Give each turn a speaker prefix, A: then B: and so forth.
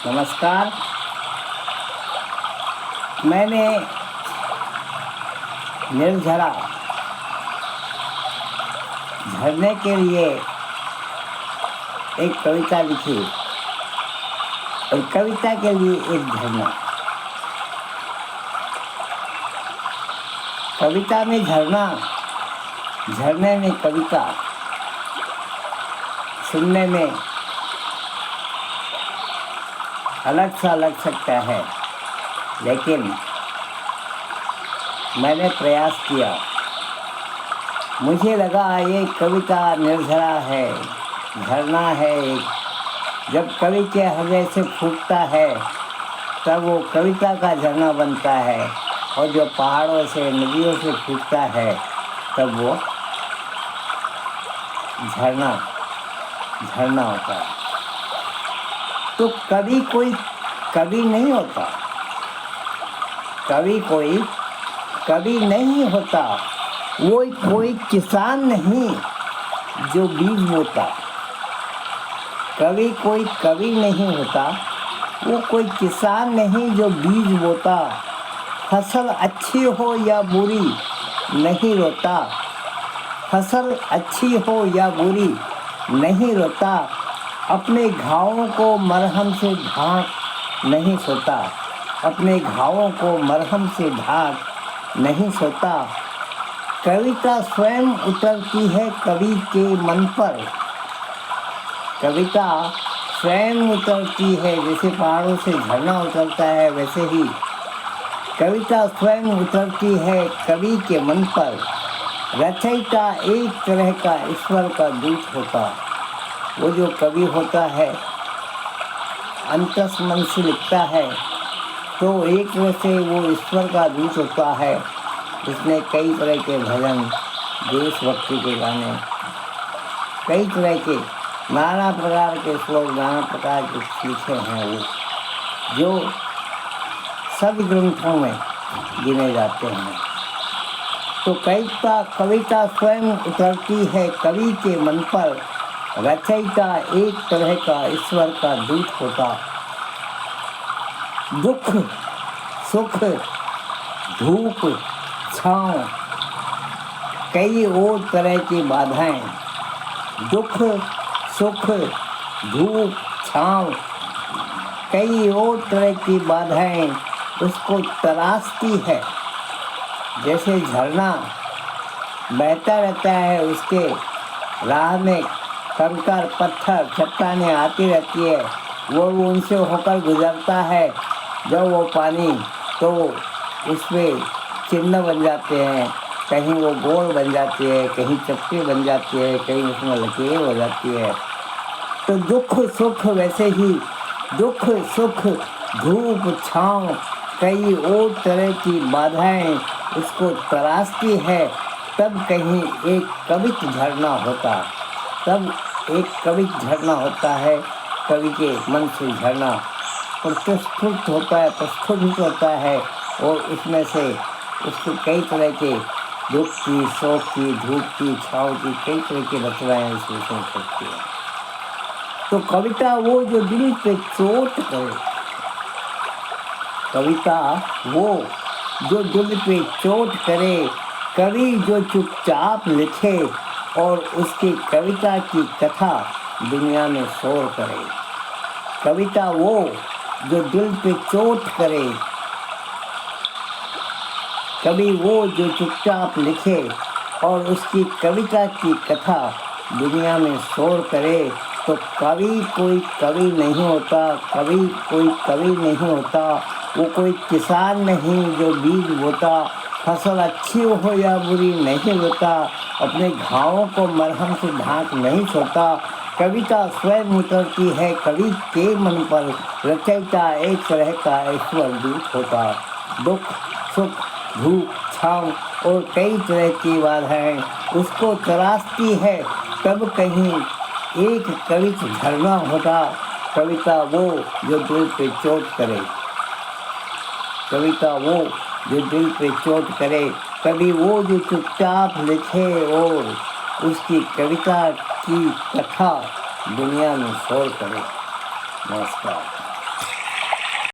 A: नमस्कार। मैंने निर्झरा झरने के लिए एक कविता लिखी और कविता के लिए एक झरना। कविता में झरना, झरने में कविता सुनने में अलग सा लग सकता है, लेकिन मैंने प्रयास किया। मुझे लगा ये कविता निर्झरा है, झरना है एक। जब कवि के हृदय से फूटता है तब वो कविता का झरना बनता है, और जो पहाड़ों से नदियों से फूटता है तब वो झरना होता है। तो कवि कोई कवि नहीं होता, कवि कोई कवि नहीं होता, वो कोई किसान नहीं जो बीज बोता। कवि कोई कवि नहीं होता, वो कोई किसान नहीं जो बीज बोता। फसल अच्छी हो या बुरी नहीं रोता, फसल अच्छी हो या बुरी नहीं रोता। अपने घावों को मरहम से ढांक नहीं सोता, अपने घावों को मरहम से ढांक नहीं सोता। कविता स्वयं उतरती है कवि के मन पर, कविता स्वयं उतरती है। जैसे पहाड़ों से झरना उतरता है, वैसे ही कविता स्वयं उतरती है कवि के मन पर। रचयिता एक तरह का ईश्वर का दूत होता। वो जो कवि होता है अंतस मन से लिखता है, तो एक तरह से वो ईश्वर का दूत होता है। उसने कई तरह के भजन, देशभक्ति के गाने, कई तरह के नाना प्रकार के श्लोक, नाना प्रकार के लिखे हैं, वो जो सब ग्रंथों में गिने जाते हैं। तो कविता स्वयं उतरती है कवि के मन पर। रचयिता एक तरह का ईश्वर का दूत होता। दुख सुख धूप छाँव कई और तरह की बाधाएं, दुख सुख धूप छाँव कई और तरह की बाधाएं उसको तराशती है। जैसे झरना बहता रहता है, उसके राह में कंकर पत्थर चट्टानें आती रहती है, वो उनसे होकर गुजरता है। जब वो पानी तो उसमें चिन्ह बन जाते हैं, कहीं वो गोल बन जाती है, कहीं चपटी बन जाती है, कहीं उसमें लकीर हो जाती है। तो दुख सुख वैसे ही, दुख सुख धूप छाँव कई और तरह की बाधाएं उसको तराशती है। तब कहीं एक कवित झरना होता, तब एक कवित झरना होता है। कवि के मन से झरना प्रस्फुटित होता है, प्रस्फुटित होता है, और उसमें से उसके कई तरह के दुख की, शोक की, धूप की, छाँव की कई तरह की रचनाएं उसमें सुन सकती है। तो कविता वो जो दिल पे चोट करे, कविता वो जो दिल पे चोट करे। कवि जो चुपचाप लिखे और उसकी कविता की कथा दुनिया में शोर करे। कविता वो जो दिल पे चोट करे, कवि वो जो चुपचाप लिखे और उसकी कविता की कथा दुनिया में शोर करे। तो कवि कोई कवि नहीं होता, कवि कोई कवि नहीं होता, वो कोई किसान नहीं जो बीज बोता। फसल अच्छी हो या बुरी नहीं होता, अपने घावों को मरहम से ढांक नहीं सोता। कविता स्वयं उतरती है कवि के मन पर। रचयिता एक तरह का ईश्वर दूत होता। दुख सुख धूप छाँव और कई तरह की बाधाएं उसको तराशती है। तब कहीं एक कवित झरना होता। कविता वो जो दिल पे चोट करे, कविता वो जो दिल पे चोट करे। कभी वो जो चुपचाप लिखे और उसकी कविता की कथा दुनिया में शोर करे। नमस्कार।